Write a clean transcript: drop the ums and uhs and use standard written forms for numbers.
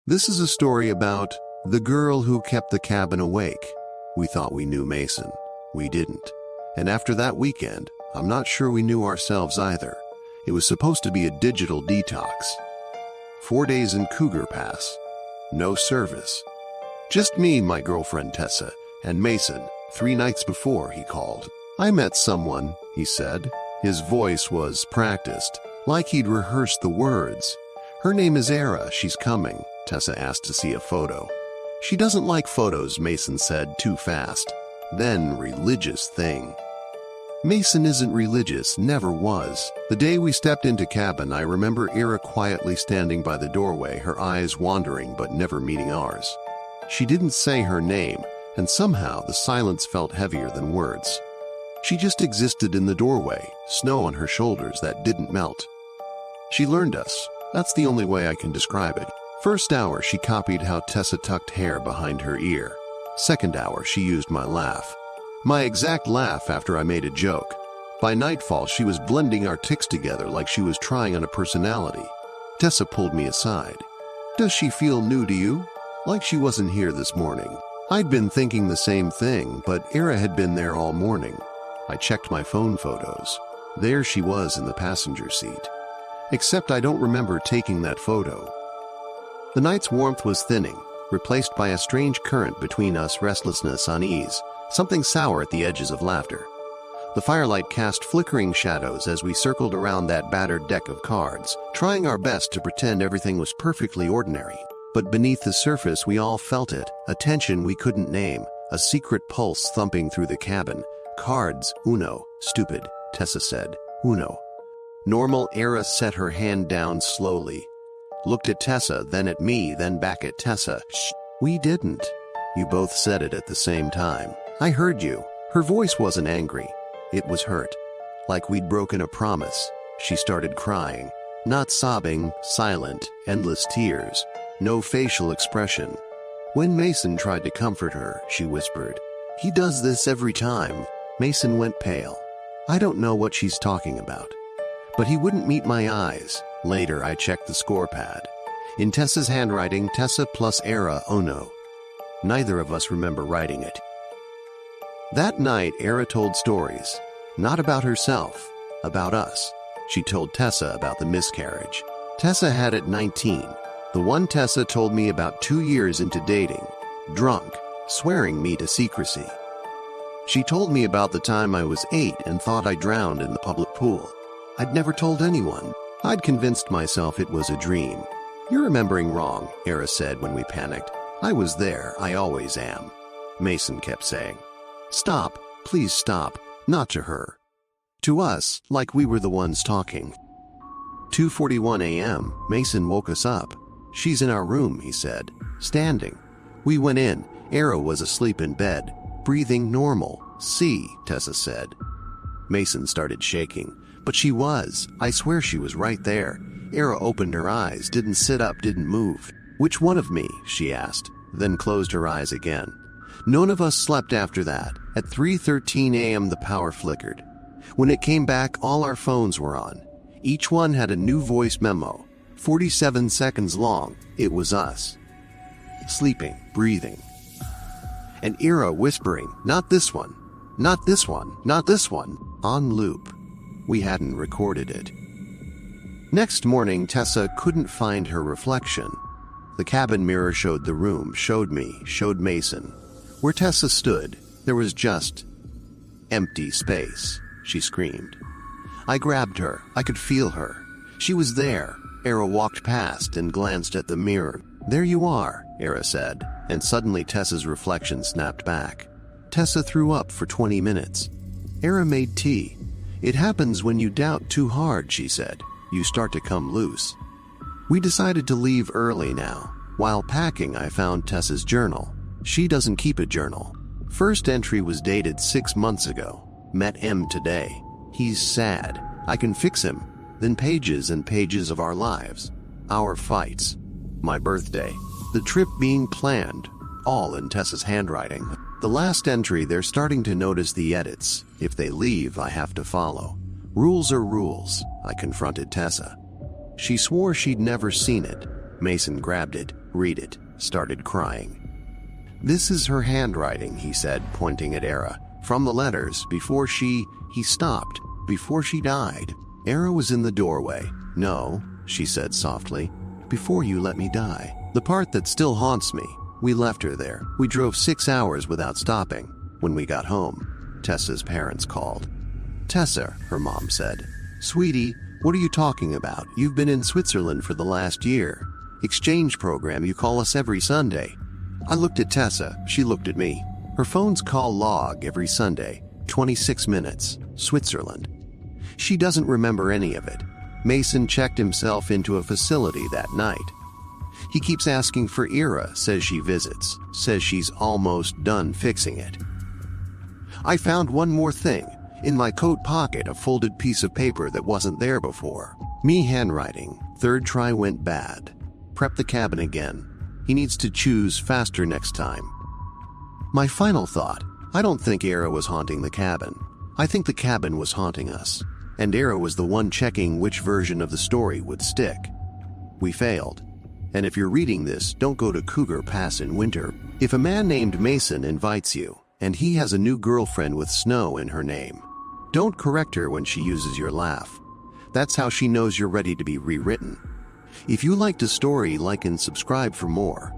This is a story about the girl who kept the cabin awake. We thought we knew Mason. We didn't. And after that weekend, I'm not sure we knew ourselves either. It was supposed to be a digital detox. 4 days in Cougar Pass. No service. Just me, my girlfriend Tessa, and Mason. 3 nights before, he called. I met someone, he said. His voice was practiced, like he'd rehearsed the words. Her name is Era, she's coming. Tessa asked to see a photo. She doesn't like photos, Mason said too fast. Then religious thing. Mason isn't religious, never was. The day we stepped into cabin, I remember Era quietly standing by the doorway, her eyes wandering but never meeting ours. She didn't say her name, and somehow the silence felt heavier than words. She just existed in the doorway, snow on her shoulders that didn't melt. She learned us. That's the only way I can describe it. First hour, she copied how Tessa tucked hair behind her ear. Second hour, she used my laugh. My exact laugh after I made a joke. By nightfall, she was blending our tics together like she was trying on a personality. Tessa pulled me aside. Does she feel new to you? Like she wasn't here this morning. I'd been thinking the same thing, but Era had been there all morning. I checked my phone photos. There she was in the passenger seat. Except I don't remember taking that photo. The night's warmth was thinning, replaced by a strange current between us, restlessness, unease, something sour at the edges of laughter. The firelight cast flickering shadows as we circled around that battered deck of cards, trying our best to pretend everything was perfectly ordinary. But beneath the surface we all felt it, a tension we couldn't name, a secret pulse thumping through the cabin. Cards, Uno. Stupid, Tessa said. Uno. Normal. Era set her hand down slowly. Looked at Tessa, then at me, then back at Tessa. Shh. We didn't. You both said it at the same time. I heard you. Her voice wasn't angry. It was hurt. Like we'd broken a promise. She started crying. Not sobbing, silent, endless tears. No facial expression. When Mason tried to comfort her, she whispered, "He does this every time." Mason went pale. I don't know what she's talking about. But he wouldn't meet my eyes. Later, I checked the score pad. In Tessa's handwriting, Tessa plus Era, oh no. Neither of us remember writing it. That night, Era told stories. Not about herself, about us. She told Tessa about the miscarriage. Tessa had at 19. The one Tessa told me about 2 years into dating. Drunk, swearing me to secrecy. She told me about the time I was 8 and thought I drowned in the public pool. I'd never told anyone. I'd convinced myself it was a dream. You're remembering wrong, Era said when we panicked. I was there, I always am. Mason kept saying. Stop, please stop, not to her. To us, like we were the ones talking. 2:41 a.m., Mason woke us up. She's in our room, he said, standing. We went in. Era was asleep in bed, breathing normal. See, Tessa said. Mason started shaking. But she was. I swear she was right there. Era opened her eyes, didn't sit up, didn't move. Which one of me? She asked, then closed her eyes again. None of us slept after that. At 3:13 a.m. the power flickered. When it came back, all our phones were on. Each one had a new voice memo. 47 seconds long. It was us. Sleeping, breathing. And Era whispering, not this one, not this one, not this one, on loop. We hadn't recorded it. Next morning, Tessa couldn't find her reflection. The cabin mirror showed the room, showed me, showed Mason. Where Tessa stood, there was just empty space, she screamed. I grabbed her. I could feel her. She was there. Era walked past and glanced at the mirror. There you are, Era said, and suddenly Tessa's reflection snapped back. Tessa threw up for 20 minutes. Era made tea. It happens when you doubt too hard, she said. You start to come loose. We decided to leave early now. While packing, I found Tessa's journal. She doesn't keep a journal. First entry was dated 6 months ago. Met him today. He's sad. I can fix him. Then pages and pages of our lives. Our fights. My birthday. The trip being planned. All in Tessa's handwriting. The last entry, they're starting to notice the edits. If they leave, I have to follow. Rules are rules, I confronted Tessa. She swore she'd never seen it. Mason grabbed it. read it, started crying. This is her handwriting, he said, pointing at Era. From the letters, he stopped, before she died. Era was in the doorway. No, she said softly, before you let me die. The part that still haunts me. We left her there. We drove 6 hours without stopping. When we got home, Tessa's parents called. Tessa, her mom said. Sweetie, what are you talking about? You've been in Switzerland for the last year. Exchange program, you call us every Sunday. I looked at Tessa, she looked at me. Her phone's call log every Sunday, 26 minutes, Switzerland. She doesn't remember any of it. Mason checked himself into a facility that night. He keeps asking for Ira, says she visits, says she's almost done fixing it. I found one more thing. In my coat pocket, a folded piece of paper that wasn't there before. Me handwriting. Third try went bad. Prep the cabin again. He needs to choose faster next time. My final thought. I don't think Era was haunting the cabin. I think the cabin was haunting us. And Era was the one checking which version of the story would stick. We failed. And if you're reading this, don't go to Cougar Pass in winter. If a man named Mason invites you, and he has a new girlfriend with Snow in her name, don't correct her when she uses your laugh. That's how she knows you're ready to be rewritten. If you liked the story, like and subscribe for more.